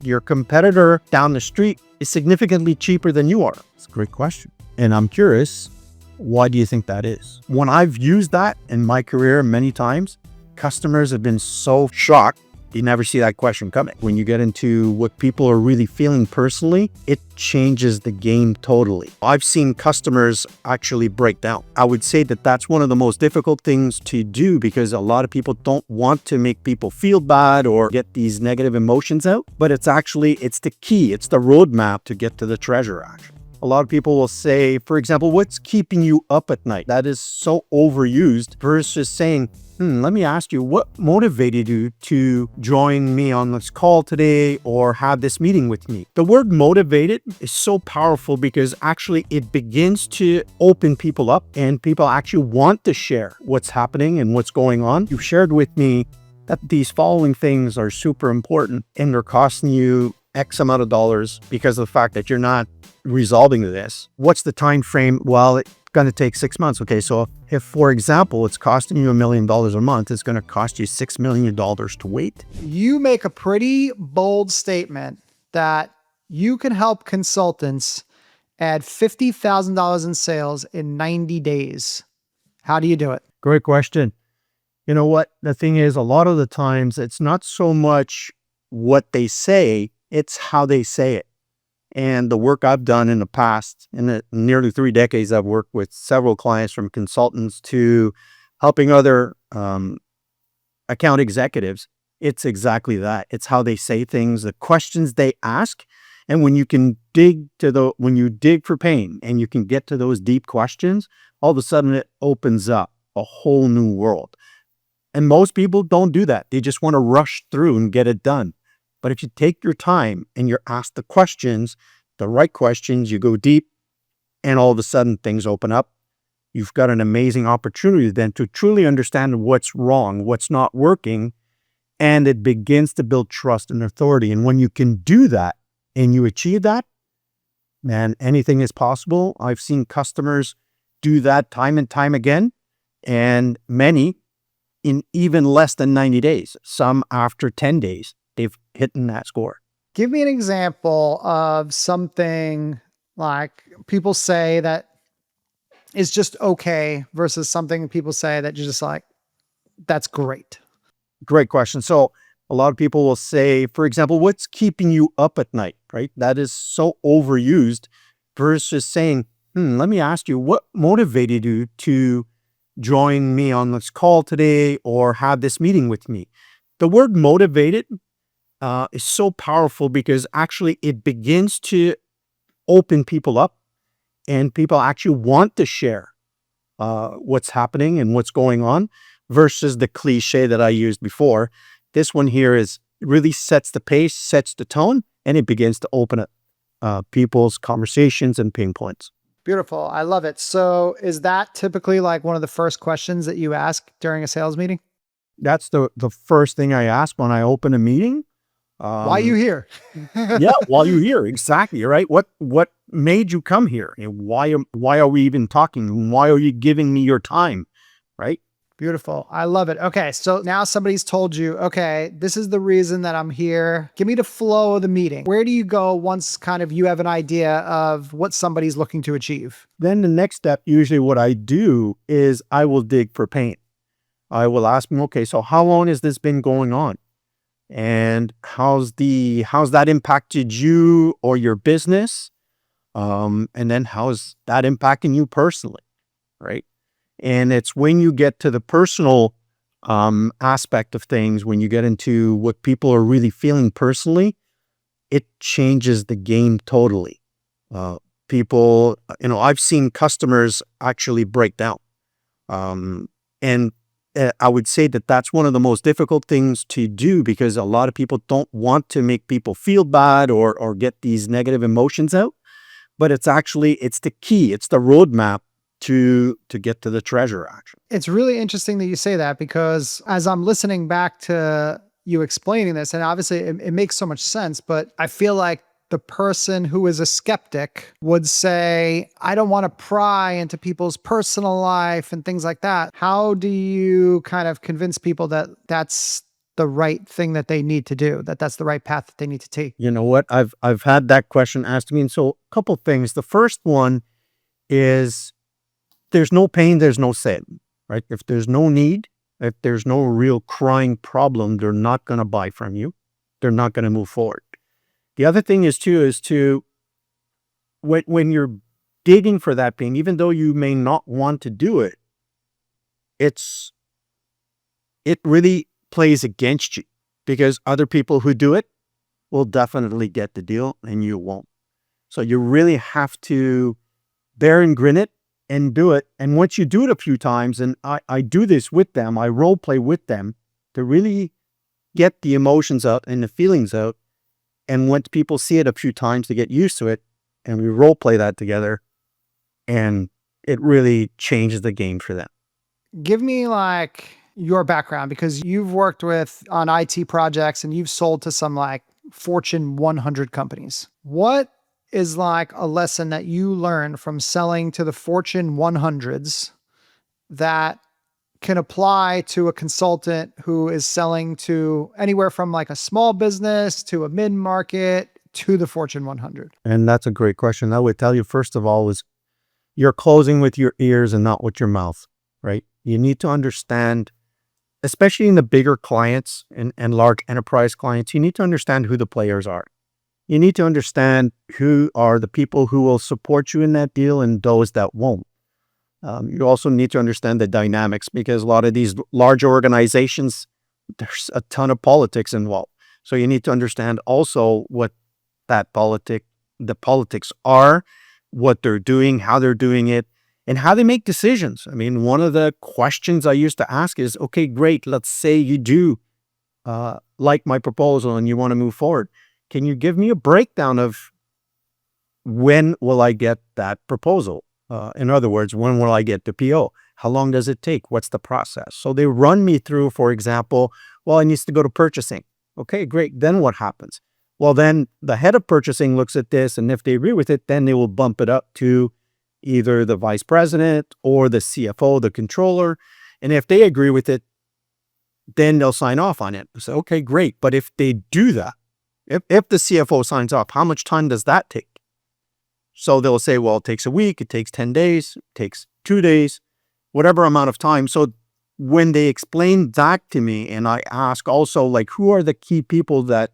your competitor down the street is significantly cheaper than you are? It's a great question. And I'm curious, why do you think that is? When I've used that in my career many times, customers have been so shocked. You never see that question coming. When you get into what people are really feeling personally, it changes the game totally. I've seen customers actually break down. I would say that that's one of the most difficult things to do because a lot of people don't want to make people feel bad or get these negative emotions out. But it's the key. It's the roadmap to get to the treasure, actually. A lot of people will say, for example, what's keeping you up at night? That is so overused versus saying, let me ask you, what motivated you to join me on this call today or have this meeting with me? The word motivated is so powerful because actually it begins to open people up and people actually want to share what's happening and what's going on. You shared with me that these following things are super important and they're costing you X amount of dollars because of the fact that you're not resolving this. What's the time frame? Well, it's going to take 6 months. Okay, so if, for example, it's costing you $1 million a month, it's going to cost you $6 million to wait. You make a pretty bold statement that you can help consultants add $50,000 in sales in 90 days. How do you do it? Great question. You know what? The thing is, a lot of the times, it's not so much what they say, it's how they say it. And the work I've done in the past, in the nearly 3 decades, I've worked with several clients from consultants to helping other account executives. It's exactly that. It's how they say things, the questions they ask. And when you dig for pain and you can get to those deep questions, all of a sudden it opens up a whole new world. And most people don't do that. They just want to rush through and get it done. But if you take your time and you're asked the questions, the right questions, you go deep, and all of a sudden things open up. You've got an amazing opportunity then to truly understand what's wrong, what's not working, and it begins to build trust and authority. And when you can do that and you achieve that, man, anything is possible. I've seen customers do that time and time again, and many in even less than 90 days, some after 10 days. They've hit that score. Give me an example of something like people say that is just okay versus something people say that you're just like, that's great. Great question. So a lot of people will say, for example, what's keeping you up at night, right? That is so overused versus saying, let me ask you, what motivated you to join me on this call today or have this meeting with me? The word motivated is so powerful because actually it begins to open people up and people actually want to share what's happening and what's going on versus the cliche that I used before. This one here really sets the pace, sets the tone, and it begins to open up people's conversations and pain points. Beautiful. I love it. So is that typically like one of the first questions that you ask during a sales meeting? That's the first thing I ask when I open a meeting. Why are you here? Yeah, while you're here, exactly, right? What made you come here? And why are we even talking? Why are you giving me your time, right? Beautiful. I love it. Okay, so now somebody's told you, okay, this is the reason that I'm here. Give me the flow of the meeting. Where do you go once kind of you have an idea of what somebody's looking to achieve? Then the next step, usually what I do is I will dig for pain. I will ask them, okay, so how long has this been going on? And how's that impacted you or your business? And then how's that impacting you personally, right? And it's when you get to the personal aspect of things, when you get into what people are really feeling personally, it changes the game totally. People, I've seen customers actually break down. And I would say that that's one of the most difficult things to do because a lot of people don't want to make people feel bad or get these negative emotions out. But it's the key. It's the roadmap to get to the treasure, actually. It's really interesting that you say that because as I'm listening back to you explaining this, and obviously it makes so much sense, but I feel like the person who is a skeptic would say, I don't want to pry into people's personal life and things like that. How do you kind of convince people that that's the right thing that they need to do, that that's the right path that they need to take? You know what? I've had that question asked to me. And so a couple things. The first one is there's no pain, there's no sin, right? If there's no need, if there's no real crying problem, they're not going to buy from you. They're not going to move forward. The other thing is to when you're digging for that pain, even though you may not want to do it, it really plays against you because other people who do it will definitely get the deal and you won't. So you really have to bear and grin it and do it. And once you do it a few times, and I do this with them, I role play with them to really get the emotions out and the feelings out. And once people see it a few times, they get used to it, and we role play that together, and it really changes the game for them. Give me like your background, because you've worked with on IT projects and you've sold to some like Fortune 100 companies. What is like a lesson that you learned from selling to the Fortune 100s that can apply to a consultant who is selling to anywhere from like a small business to a mid-market to the Fortune 100? And that's a great question. I would tell you, first of all, is you're closing with your ears and not with your mouth, right? You need to understand, especially in the bigger clients and large enterprise clients, you need to understand who the players are. You need to understand who are the people who will support you in that deal and those that won't. You also need to understand the dynamics, because a lot of these large organizations, there's a ton of politics involved. So you need to understand also what the politics are, what they're doing, how they're doing it, and how they make decisions. I mean, one of the questions I used to ask is, okay, great. Let's say you do like my proposal and you want to move forward. Can you give me a breakdown of when will I get that proposal? In other words, when will I get the PO? How long does it take? What's the process? So they run me through, for example, well, it needs to go to purchasing. Okay, great. Then what happens? Well, then the head of purchasing looks at this, and if they agree with it, then they will bump it up to either the vice president or the CFO, the controller. And if they agree with it, then they'll sign off on it. So, okay, great. But if they do that, if the CFO signs off, how much time does that take? So they'll say, well, it takes a week, it takes 10 days, it takes 2 days, whatever amount of time. So when they explain that to me, and I ask also, like, who are the key people that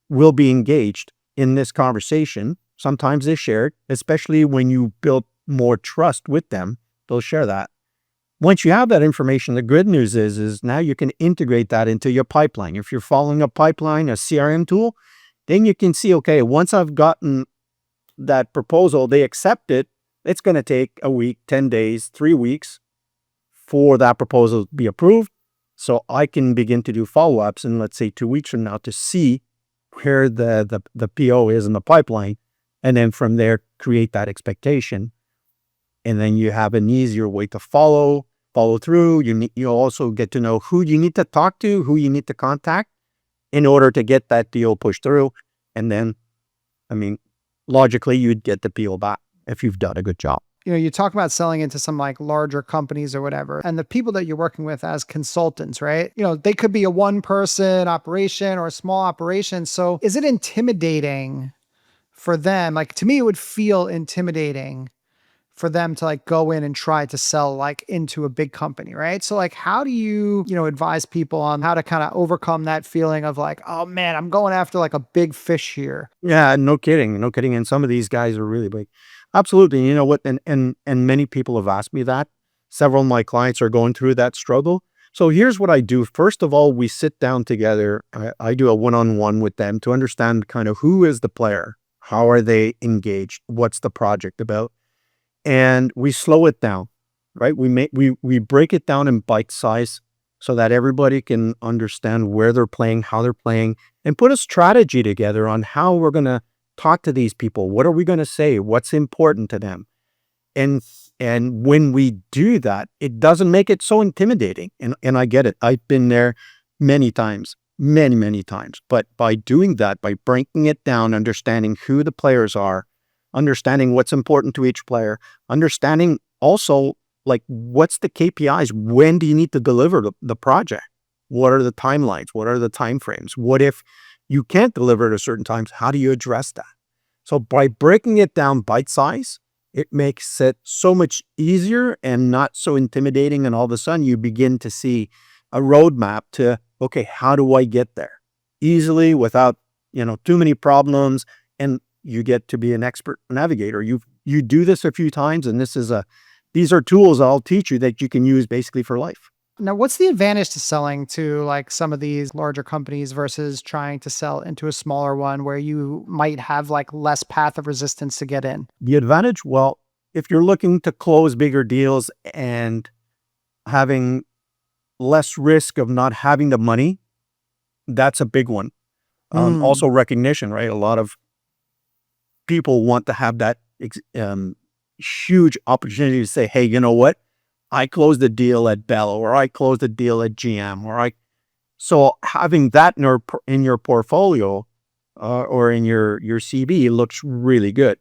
will be engaged in this conversation? Sometimes they share it, especially when you build more trust with them, they'll share that. Once you have that information, the good news is now you can integrate that into your pipeline. If you're following a pipeline, a CRM tool, then you can see, okay, once I've gotten that proposal, they accept it, it's going to take a week, 10 days, 3 weeks for that proposal to be approved. So I can begin to do follow-ups in, let's say, 2 weeks from now to see where the PO is in the pipeline. And then from there, create that expectation. And then you have an easier way to follow through. You also get to know who you need to talk to, who you need to contact in order to get that deal pushed through. And then, I mean, logically, you'd get the PO back if you've done a good job. You know, you talk about selling into some like larger companies or whatever, and the people that you're working with as consultants, right? You know, they could be a one-person operation or a small operation. So is it intimidating for them? Like, to me, it would feel intimidating for them to like go in and try to sell like into a big company, right? So like, how do you advise people on how to kind of overcome that feeling of like, oh man, I'm going after like a big fish here? Yeah, no kidding. And some of these guys are really big. Absolutely. You know what? And many people have asked me that. Several of my clients are going through that struggle. So here's what I do. First of all, we sit down together. I do a one-on-one with them to understand kind of who is the player, how are they engaged, what's the project about, and we slow it down, right? We break it down in bite size so that everybody can understand where they're playing, how they're playing, and put a strategy together on how we're going to talk to these people. What are we going to say? What's important to them? And when we do that, it doesn't make it so intimidating. And I get it. I've been there many times, many times. But by doing that, by breaking it down, understanding who the players are, understanding what's important to each player, understanding also like what's the KPIs, when do you need to deliver the project? What are the timelines? What are the time frames? What if you can't deliver at a certain times? How do you address that? So by breaking it down bite size, it makes it so much easier and not so intimidating. And all of a sudden you begin to see a roadmap to, okay, how do I get there easily without, too many problems? And you get to be an expert navigator. You do this a few times, and these are tools I'll teach you that you can use basically for life. Now, what's the advantage to selling to like some of these larger companies versus trying to sell into a smaller one where you might have like less path of resistance to get in? The advantage, well, if you're looking to close bigger deals and having less risk of not having the money, that's a big one. Mm. Also recognition, right? A lot of people want to have that huge opportunity to say, hey, you know what? I closed the deal at Bell, or I closed the deal at GM, so having that in your portfolio or in your CB looks really good.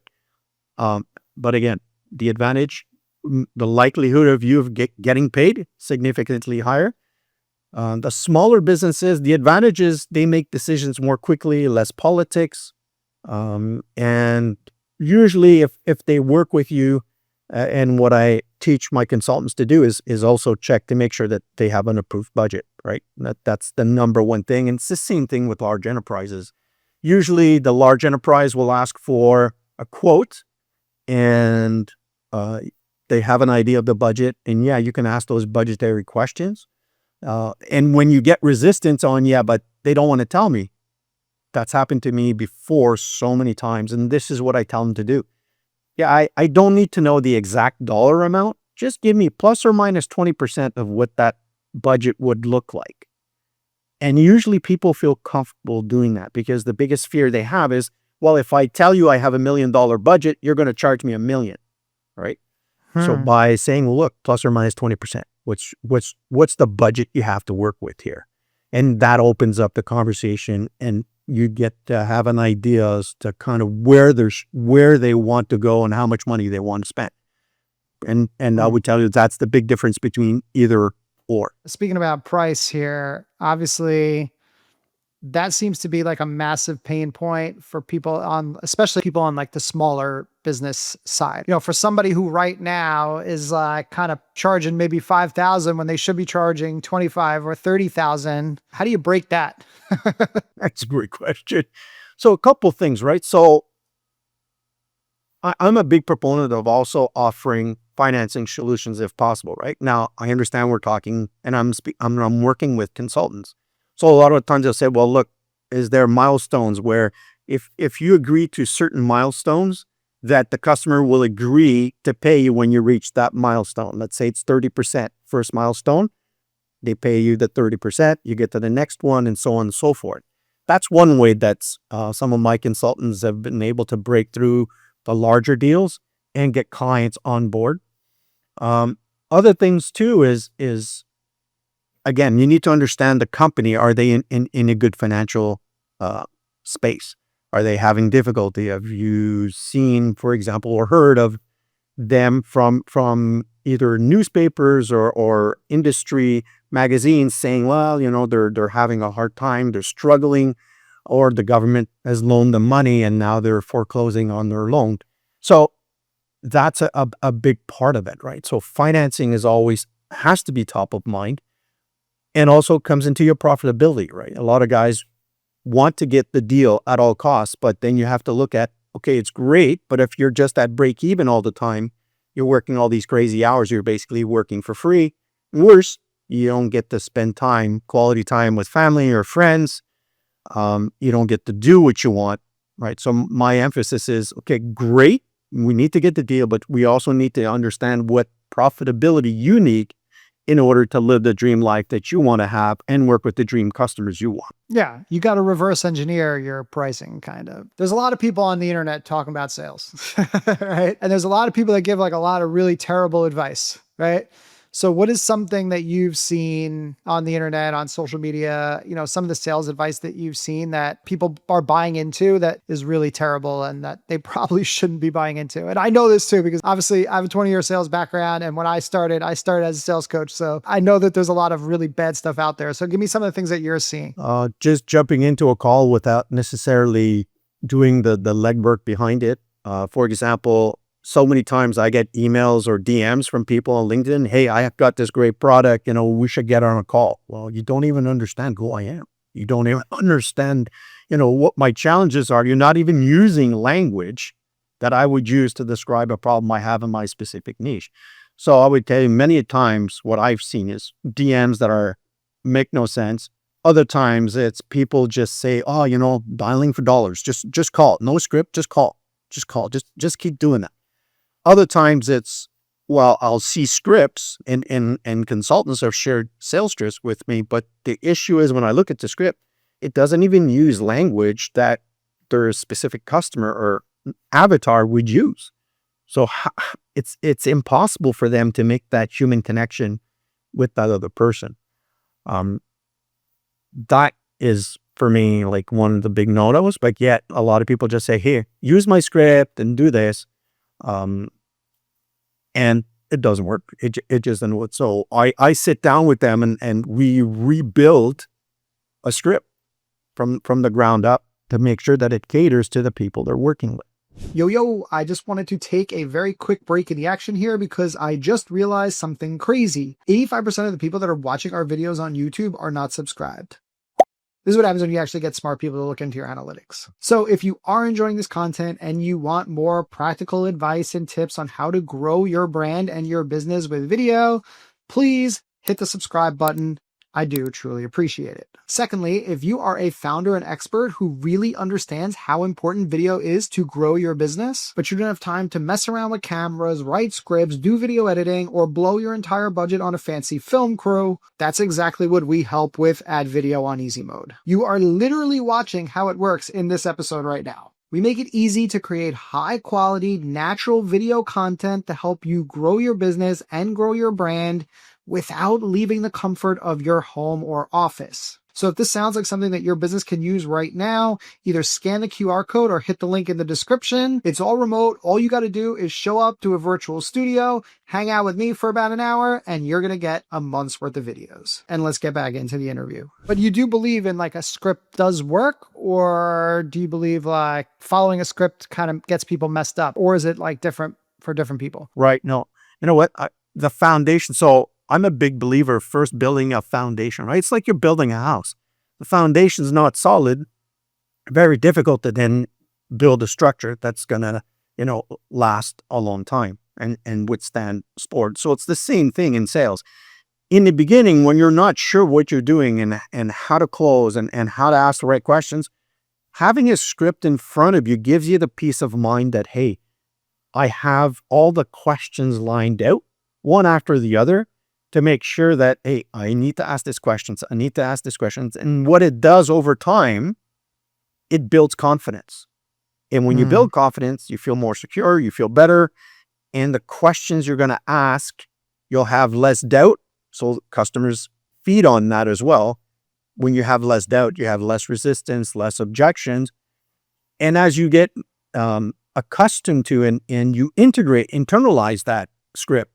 But again, the advantage, the likelihood of you getting paid significantly higher. The smaller businesses, the advantage is they make decisions more quickly, less politics. And usually if they work with you, and what I teach my consultants to do is also check to make sure that they have an approved budget, right? That's the number one thing. And it's the same thing with large enterprises. Usually the large enterprise will ask for a quote, and they have an idea of the budget. And yeah, you can ask those budgetary questions. And when you get resistance on, yeah, but they don't want to tell me. That's happened to me before so many times. And this is what I tell them to do. Yeah, I don't need to know the exact dollar amount. Just give me plus or minus 20% of what that budget would look like. And usually people feel comfortable doing that because the biggest fear they have is, well, if I tell you I have $1 million budget, you're going to charge me $1 million, right? So by saying, look, plus or minus 20%, what's the budget you have to work with here? And that opens up the conversation, and you get to have an idea as to kind of where they want to go and how much money they want to spend. And I would tell you that's the big difference between either or. Speaking about price here, obviously that seems to be like a massive pain point for people especially people on like the smaller business side. For somebody who right now is like kind of charging maybe 5,000 when they should be charging 25 or 30,000. How do you break that? That's a great question. So a couple things, right? So I'm a big proponent of also offering financing solutions if possible, right? Now, I understand we're talking, and I'm working with consultants. So a lot of times they'll say, well, look, is there milestones where if you agree to certain milestones that the customer will agree to pay you when you reach that milestone? Let's say it's 30% first milestone. They pay you the 30%, you get to the next one, and so on and so forth. That's one way that's some of my consultants have been able to break through the larger deals and get clients on board. Other things too is again, you need to understand the company. Are they in a good financial space? Are they having difficulty? Have you seen, for example, or heard of them from either newspapers or industry magazines saying, well, they're having a hard time, they're struggling, or the government has loaned them money and now they're foreclosing on their loan. So that's a big part of it, right? So financing has to be top of mind, and also comes into your profitability, right? A lot of guys want to get the deal at all costs, but then you have to look at, okay, it's great, but if you're just at break even all the time, you're working all these crazy hours, you're basically working for free. Worse, you don't get to spend quality time with family or friends. You don't get to do what you want, right? So my emphasis is, okay, great. We need to get the deal, but we also need to understand what profitability you need in order to live the dream life that you want to have and work with the dream customers you want. Yeah, you got to reverse engineer your pricing, kind of. There's a lot of people on the internet talking about sales, right? And there's a lot of people that give like a lot of really terrible advice, right? So what is something that you've seen on the internet, on social media, some of the sales advice that you've seen that people are buying into that is really terrible and that they probably shouldn't be buying into? And I know this too, because obviously I have a 20-year sales background. And when I started as a sales coach. So I know that there's a lot of really bad stuff out there. So give me some of the things that you're seeing. Just jumping into a call without necessarily doing the legwork behind it. For example, so many times I get emails or DMs from people on LinkedIn. Hey, I have got this great product. We should get on a call. Well, you don't even understand who I am. You don't even understand, what my challenges are. You're not even using language that I would use to describe a problem I have in my specific niche. So I would tell you many times what I've seen is DMs that make no sense. Other times it's people just say, oh, dialing for dollars. Just call. No script, just call. Just keep doing that. Other times it's, well, I'll see scripts and consultants have shared sales scripts with me, but the issue is when I look at the script, it doesn't even use language that their specific customer or avatar would use. So it's impossible for them to make that human connection with that other person. That is for me like one of the big no-nos, but yet a lot of people just say, here, use my script and do this. And it doesn't work. It just doesn't work. So I sit down with them and we rebuild a script from the ground up to make sure that it caters to the people they're working with. Yo, I just wanted to take a very quick break in the action here because I just realized something crazy. 85% of the people that are watching our videos on YouTube are not subscribed. This is what happens when you actually get smart people to look into your analytics. So if you are enjoying this content and you want more practical advice and tips on how to grow your brand and your business with video, please hit the subscribe button. I do truly appreciate it. Secondly, if you are a founder and expert who really understands how important video is to grow your business, but you don't have time to mess around with cameras, write scripts, do video editing, or blow your entire budget on a fancy film crew, that's exactly what we help with at Video on Easy Mode. You are literally watching how it works in this episode right now. We make it easy to create high quality, natural video content to help you grow your business and grow your brand without leaving the comfort of your home or office. So if this sounds like something that your business can use right now, either scan the QR code or hit the link in the description. It's all remote. All you got to do is show up to a virtual studio, hang out with me for about an hour, and you're going to get a month's worth of videos. And let's get back into the interview. But you do believe in like a script does work, or do you believe like following a script kind of gets people messed up, or is it like different for different people? Right. No, you know what? The foundation. So I'm a big believer first building a foundation, right? It's like you're building a house. The foundation's not solid, very difficult to then build a structure that's going to, last a long time and withstand sport. So it's the same thing in sales. In the beginning, when you're not sure what you're doing and how to close and how to ask the right questions, having a script in front of you gives you the peace of mind that, hey, I have all the questions lined out, one after the other, to make sure that, hey, I need to ask these questions. I need to ask these questions. And what it does over time, it builds confidence. And when you build confidence, you feel more secure, you feel better. And the questions you're going to ask, you'll have less doubt. So customers feed on that as well. When you have less doubt, you have less resistance, less objections. And as you get accustomed to and you internalize that script,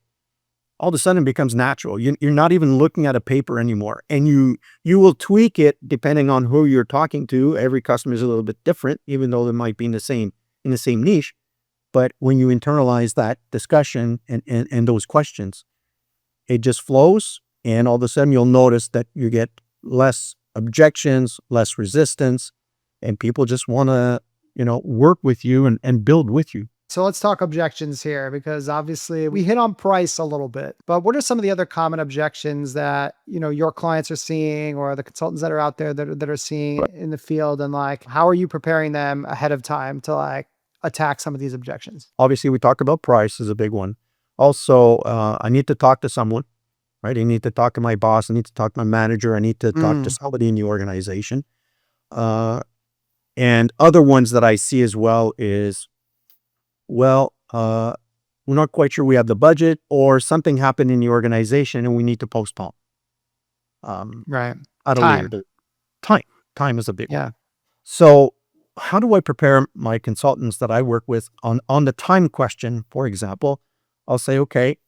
all of a sudden it becomes natural. You're not even looking at a paper anymore. And you will tweak it depending on who you're talking to. Every customer is a little bit different, even though they might be in the same niche. But when you internalize that discussion and those questions, it just flows. And all of a sudden you'll notice that you get less objections, less resistance, and people just want to, work with you and build with you. So let's talk objections here, because obviously we hit on price a little bit, but what are some of the other common objections that, your clients are seeing or the consultants that are out there that are seeing in the field, and like, how are you preparing them ahead of time to like attack some of these objections? Obviously we talk about price is a big one. Also, I need to talk to someone, right? I need to talk to my boss. I need to talk to my manager. I need to talk to somebody in the organization. And other ones that I see as well is, we're not quite sure we have the budget, or something happened in the organization and we need to postpone Right. at a later Time. date. Time is a big one. Yeah. So how do I prepare my consultants that I work with on the time question? For example, I'll say, okay,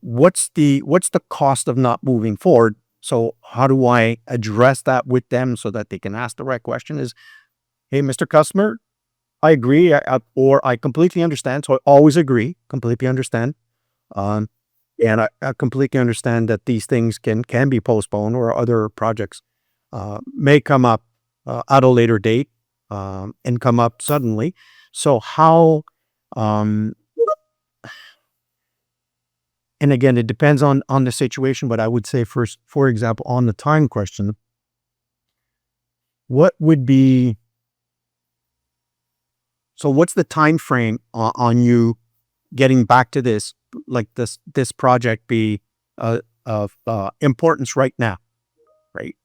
what's the cost of not moving forward? So how do I address that with them so that they can ask the right question? Is, hey, Mr. Customer, I agree, or I completely understand. So I always agree, completely understand. Um, and I completely understand that these things can be postponed, or other projects may come up at a later date, and come up suddenly. So how, um, and again, it depends on the situation, but I would say first, for example, on the time question, what would be, so what's the time frame on you getting back to this, like this project be of importance right now, right?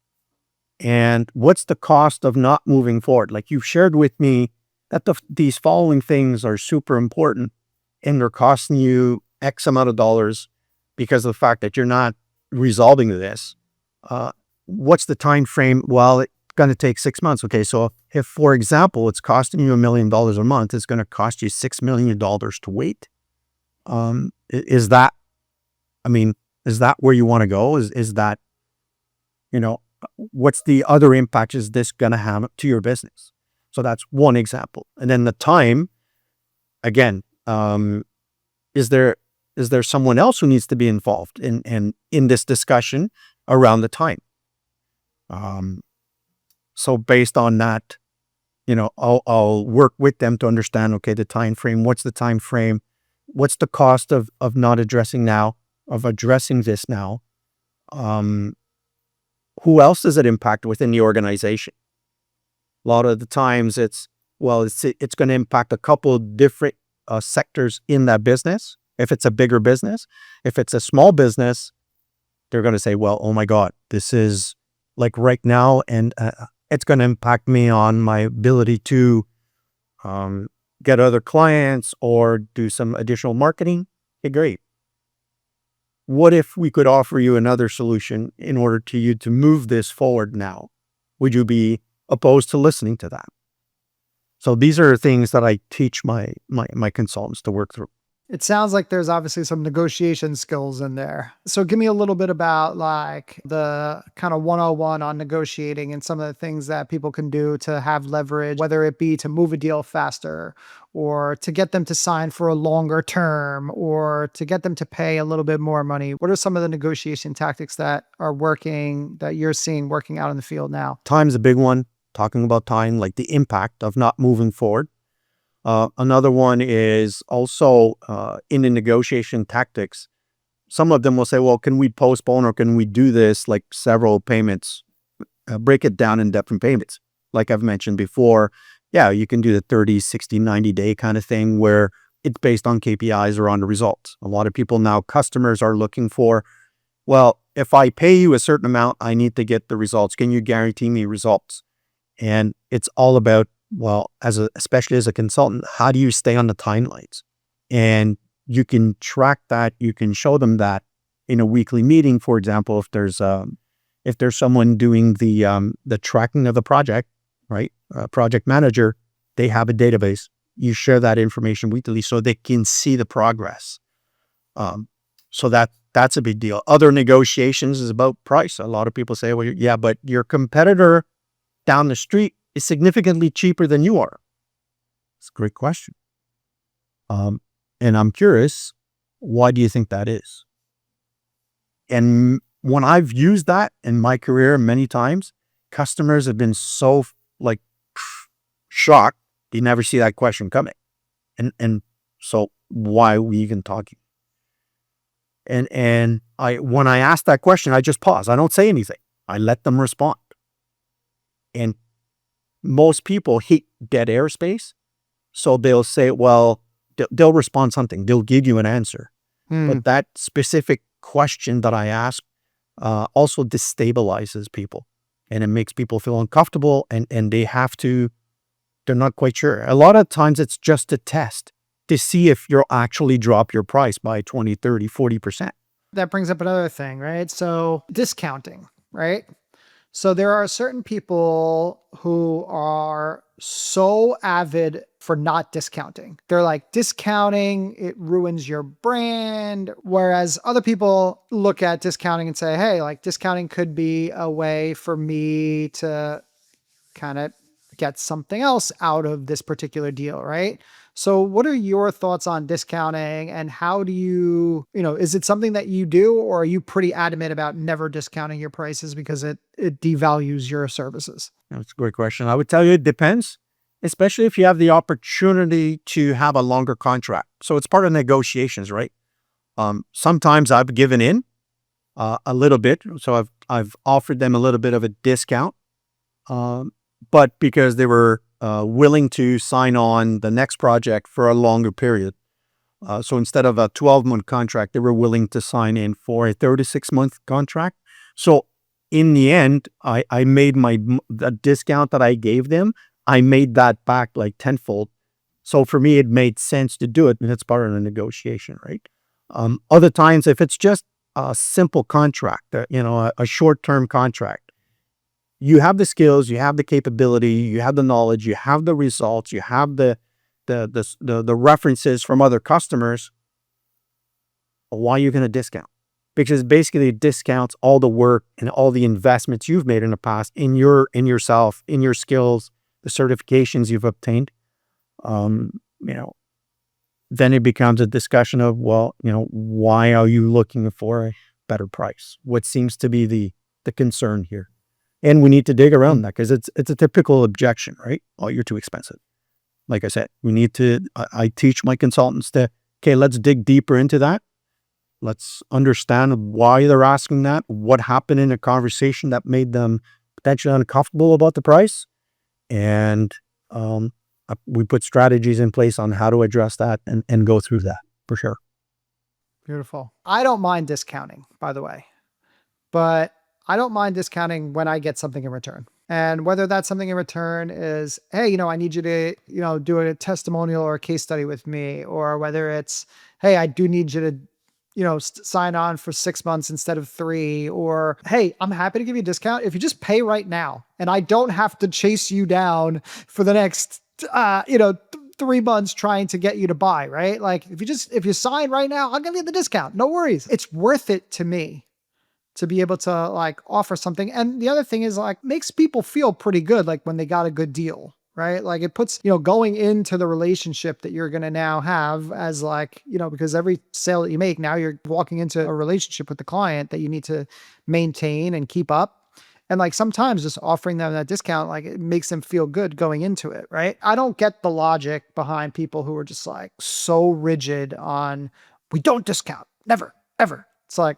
And what's the cost of not moving forward? Like, you've shared with me that these following things are super important, and they're costing you X amount of dollars because of the fact that you're not resolving this. What's the time frame? Well, it's going to take 6 months. Okay, so if, for example, it's costing you $1 million a month, it's going to cost you $6 million to wait. Is that, I mean, is that where you want to go? Is that, you know, what's the other impact is this going to have to your business? So that's one example. And then the time, again, is there someone else who needs to be involved in this discussion around the time? So based on that, I'll work with them to understand, okay, the time frame. What's the time frame? What's the cost of not addressing now, of addressing this now? Who else does it impact within the organization? A lot of the times it's going to impact a couple of different sectors in that business. If it's a bigger business, if it's a small business, they're going to say, well, oh my God, this is like right now, and it's going to impact me on my ability to get other clients or do some additional marketing. Okay, great. What if we could offer you another solution in order to you to move this forward now? Would you be opposed to listening to that? So these are things that I teach my consultants to work through. It sounds like there's obviously some negotiation skills in there. So give me a little bit about like the kind of 101 on negotiating and some of the things that people can do to have leverage, whether it be to move a deal faster or to get them to sign for a longer term or to get them to pay a little bit more money. What are some of the negotiation tactics that are working, that you're seeing working out in the field now? Time's a big one. Talking about time, like the impact of not moving forward. Another one is also in the negotiation tactics. Some of them will say, well, can we postpone, or can we do this like several payments, break it down in different payments? Like I've mentioned before, yeah, you can do the 30, 60, 90 day kind of thing where it's based on KPIs or on the results. A lot of people now, customers are looking for, well, if I pay you a certain amount, I need to get the results. Can you guarantee me results? And it's all about, well, especially as a consultant, how do you stay on the timelines? And you can track that. You can show them that in a weekly meeting. For example, if there's someone doing the tracking of the project, right? Project manager, they have a database. You share that information weekly so they can see the progress. So that's a big deal. Other negotiations is about price. A lot of people say, well, yeah, but your competitor down the street is significantly cheaper than you are. It's a great question. And I'm curious, why do you think that is? And when I've used that in my career many times, customers have been so like shocked. You never see that question coming. And so why are we even talking? And when I ask that question, I just pause. I don't say anything. I let them respond. And most people hate dead airspace. So they'll say, well, they'll respond something. They'll give you an answer. But that specific question that I ask also destabilizes people. And it makes people feel uncomfortable, and they're not quite sure. A lot of times it's just a test. to see if you'll actually drop your price by 20, 30, 40%. That brings up another thing, right? So discounting, right? So there are certain people who are so avid for not discounting. They're like, discounting, it ruins your brand. Whereas other people look at discounting and say, hey, like discounting could be a way for me to kind of get something else out of this particular deal, right? So what are your thoughts on discounting, and how do you, is it something that you do, or are you pretty adamant about never discounting your prices because it devalues your services? That's a great question. I would tell you it depends, especially if you have the opportunity to have a longer contract. So it's part of negotiations, right? Sometimes I've given in a little bit. So I've offered them a little bit of a discount, but because they were willing to sign on the next project for a longer period. So instead of a 12-month contract, they were willing to sign in for a 36-month contract. So in the end, I made the discount that I gave them, I made that back like tenfold. So for me, it made sense to do it, and it's part of the negotiation, right? Other times, if it's just a simple contract, a short-term contract, you have the skills, you have the capability, you have the knowledge, you have the results, you have the references from other customers. Why are you going to discount? Because basically it discounts all the work and all the investments you've made in the past in yourself, in your skills, the certifications you've obtained. Then it becomes a discussion of, why are you looking for a better price? What seems to be the concern here? And we need to dig around that, because it's a typical objection, right? Oh, you're too expensive. Like I said, I teach my consultants okay, let's dig deeper into that. Let's understand why they're asking that, what happened in a conversation that made them potentially uncomfortable about the price. And we put strategies in place on how to address that and go through that for sure. Beautiful. I don't mind discounting, by the way, but I don't mind discounting when I get something in return. And whether that something in return is, hey, I need you to, do a testimonial or a case study with me, or whether it's, hey, I do need you to, sign on for 6 months instead of 3, or, hey, I'm happy to give you a discount if you just pay right now, and I don't have to chase you down for the next, 3 months trying to get you to buy, right? Like if you sign right now, I'll give you the discount. No worries. It's worth it to me to be able to like offer something. And the other thing is like makes people feel pretty good, like when they got a good deal, right? Like it puts, going into the relationship that you're going to now have as like, because every sale that you make now, you're walking into a relationship with the client that you need to maintain and keep up. And like sometimes just offering them that discount, like it makes them feel good going into it, right? I don't get the logic behind people who are just like so rigid on, we don't discount, never, ever. It's like,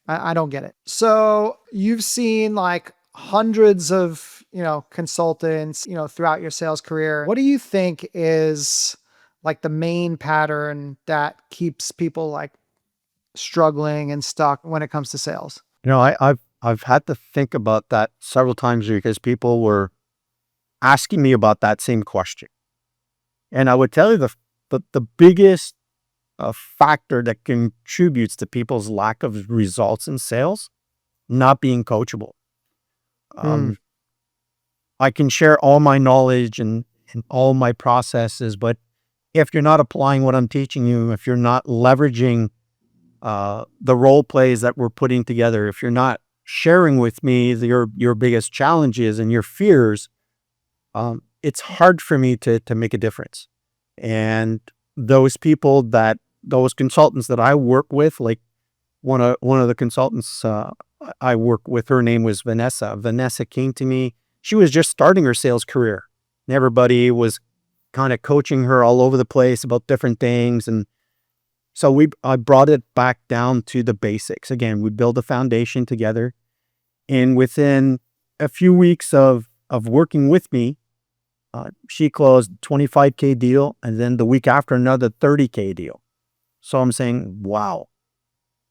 I don't get it. So you've seen like hundreds of, consultants, throughout your sales career. What do you think is like the main pattern that keeps people like struggling and stuck when it comes to sales? I've had to think about that several times because people were asking me about that same question. And I would tell you the biggest factor that contributes to people's lack of results in sales, not being coachable. I can share all my knowledge and all my processes, but if you're not applying what I'm teaching you, if you're not leveraging the role plays that we're putting together, if you're not sharing with me your biggest challenges and your fears, it's hard for me to make a difference. And those consultants that I work with, like one of the consultants I work with, her name was Vanessa. Vanessa came to me. She was just starting her sales career, and everybody was kind of coaching her all over the place about different things. And so I brought it back down to the basics. Again, we build a foundation together, and within a few weeks of working with me, she closed $25K deal, and then the week after another $30K deal. So I'm saying, wow.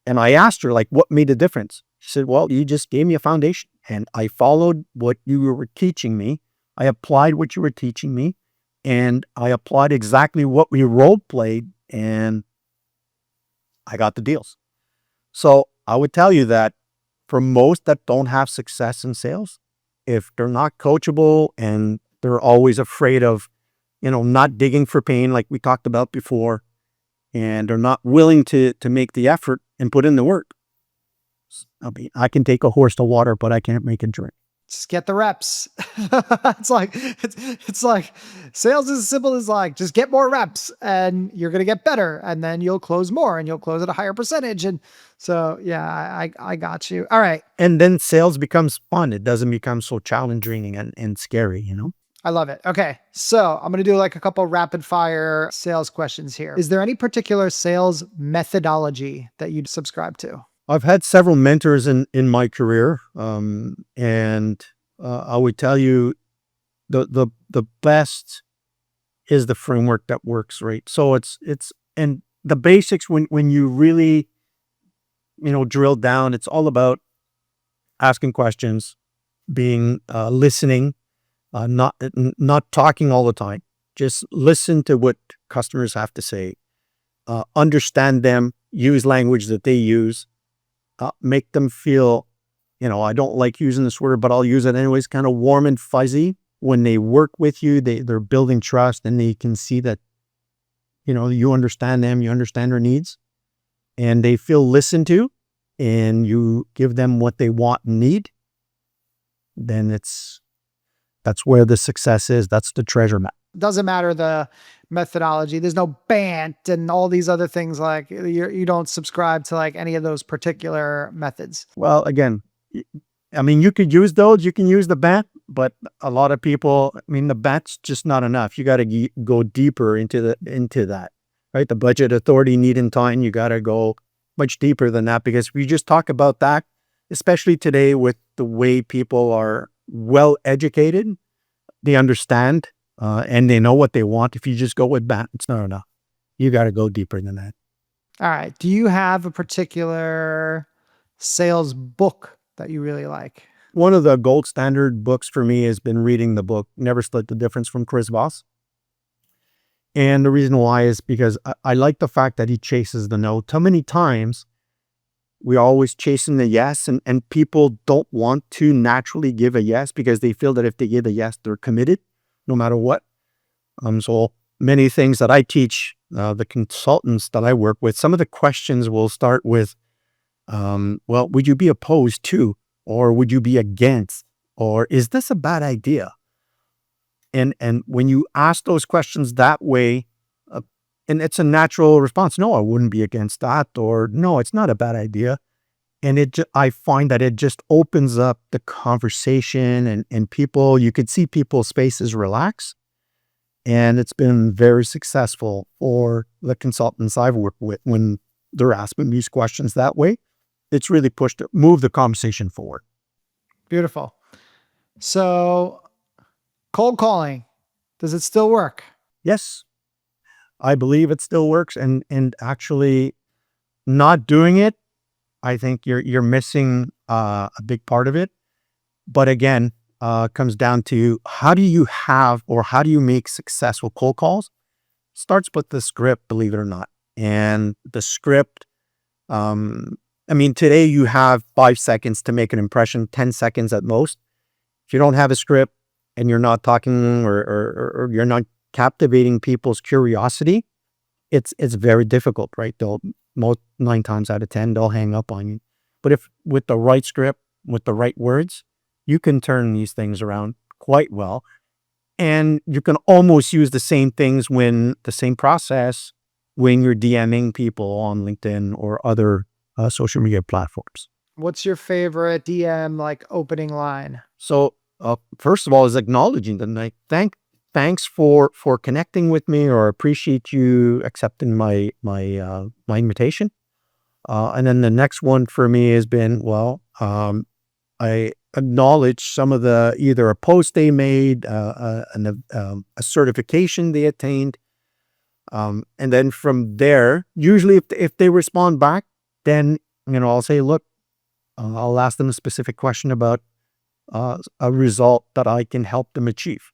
And I asked her, like, what made the difference? She said, well, you just gave me a foundation, and I followed what you were teaching me. I applied what you were teaching me, and I applied exactly what we role played, and I got the deals. So I would tell you that for most that don't have success in sales, if they're not coachable and they're always afraid of, not digging for pain like we talked about before, and they're not willing to make the effort and put in the work. I mean, I can take a horse to water, but I can't make it drink. Just get the reps. It's like sales is as simple as like just get more reps and you're gonna get better, and then you'll close more and you'll close at a higher percentage. And so yeah, I got you. All right. And then sales becomes fun. It doesn't become so challenging and scary. I love it. Okay. So I'm going to do like a couple rapid fire sales questions here. Is there any particular sales methodology that you'd subscribe to? I've had several mentors in my career, and I would tell you the best is the framework that works, right? So it's and the basics when you really drill down, it's all about asking questions, being listening, not talking all the time. Just listen to what customers have to say, understand them, use language that they use. Make them feel, I don't like using this word, but I'll use it anyways, kind of warm and fuzzy. When they work with you, they're building trust, and they can see that, you understand them, you understand their needs, and they feel listened to, and you give them what they want and need. Then that's where the success is. That's the treasure map. Doesn't matter the methodology. There's no BANT and all these other things. Like you don't subscribe to like any of those particular methods. Well, again, I mean, you could use those. You can use the BANT, but a lot of people, I mean, the BANT's just not enough. You got to go deeper into that, right? The budget, authority, need, and time. You got to go much deeper than that, because if you just talk about that, especially today with the way people are well educated, they understand. And they know what they want. If you just go with BANT, it's not enough. You got to go deeper than that. All right. Do you have a particular sales book that you really like? One of the gold standard books for me has been reading the book Never Split the Difference from Chris Voss. And the reason why is because I like the fact that he chases the no. Too many times we're always chasing the yes, and people don't want to naturally give a yes because they feel that if they give a yes, they're committed no matter what. So many things that I teach the consultants that I work with, some of the questions will start with, well, would you be opposed to, or would you be against, or is this a bad idea? And when you ask those questions that way, and it's a natural response, no, I wouldn't be against that, or no, it's not a bad idea. And I find that it just opens up the conversation, and people, you could see people's faces relax. And it's been very successful for the consultants I've worked with when they're asking these questions that way. It's really moved the conversation forward. Beautiful. So cold calling, does it still work? Yes, I believe it still works. And actually not doing it, I think you're missing a big part of it. But again, comes down to how do you make successful cold calls? Starts with the script, believe it or not. And the script, I mean, today you have 5 seconds to make an impression, 10 seconds at most. If you don't have a script and you're not talking or you're not captivating people's curiosity, it's very difficult, right? Most 9 times out of 10, they'll hang up on you. But if with the right script, with the right words, you can turn these things around quite well. And you can almost use the same process when you're DMing people on LinkedIn or other social media platforms. What's your favorite DM like opening line? So first of all is acknowledging them. Like, thanks for connecting with me, or appreciate you accepting my invitation. And then the next one for me has been, well, I acknowledge some of either a post they made, a certification they attained. And then from there, usually if they respond back, then, I'll say, look, I'll ask them a specific question about a result that I can help them achieve.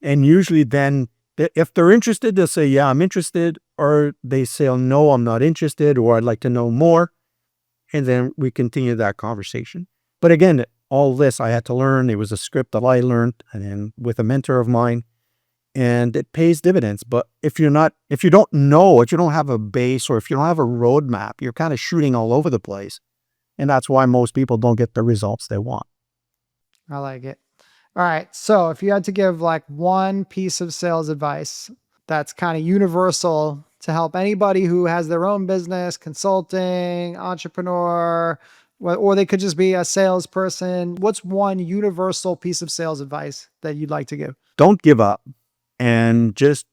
And usually then If they're interested, they'll say, yeah, I'm interested, or they say, oh, no, I'm not interested, or I'd like to know more. And then we continue that conversation. But again, all this I had to learn. It was a script that I learned and with a mentor of mine, and it pays dividends. But if you don't know, if you don't have a base, or if you don't have a roadmap, you're kind of shooting all over the place. And that's why most people don't get the results they want. I like it. All right. So if you had to give like one piece of sales advice that's kind of universal to help anybody who has their own business, consulting, entrepreneur, or they could just be a salesperson, what's one universal piece of sales advice that you'd like to give? Don't give up, and just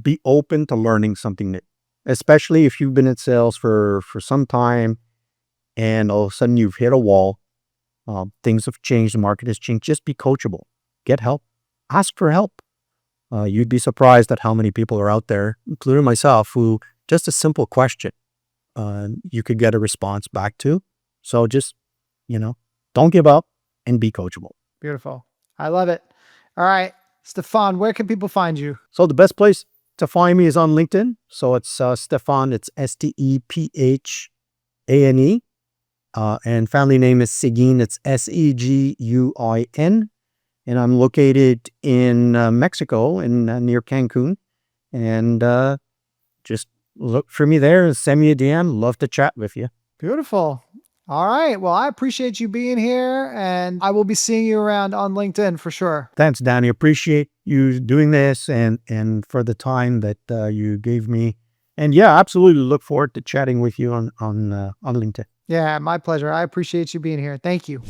be open to learning something new, especially if you've been in sales for some time and all of a sudden you've hit a wall. Things have changed. The market has changed. Just be coachable. Get help. Ask for help. You'd be surprised at how many people are out there, including myself, who just a simple question, you could get a response back to. So just, don't give up and be coachable. Beautiful. I love it. All right. Stephane, where can people find you? So the best place to find me is on LinkedIn. So it's Stephane. It's Stephane. And family name is Seguin. It's Seguin. And I'm located in Mexico, near Cancun. And just look for me there and send me a DM. Love to chat with you. Beautiful. All right. Well, I appreciate you being here, and I will be seeing you around on LinkedIn for sure. Thanks, Danny. Appreciate you doing this and for the time that you gave me. And yeah, absolutely look forward to chatting with you on LinkedIn. Yeah, my pleasure. I appreciate you being here. Thank you.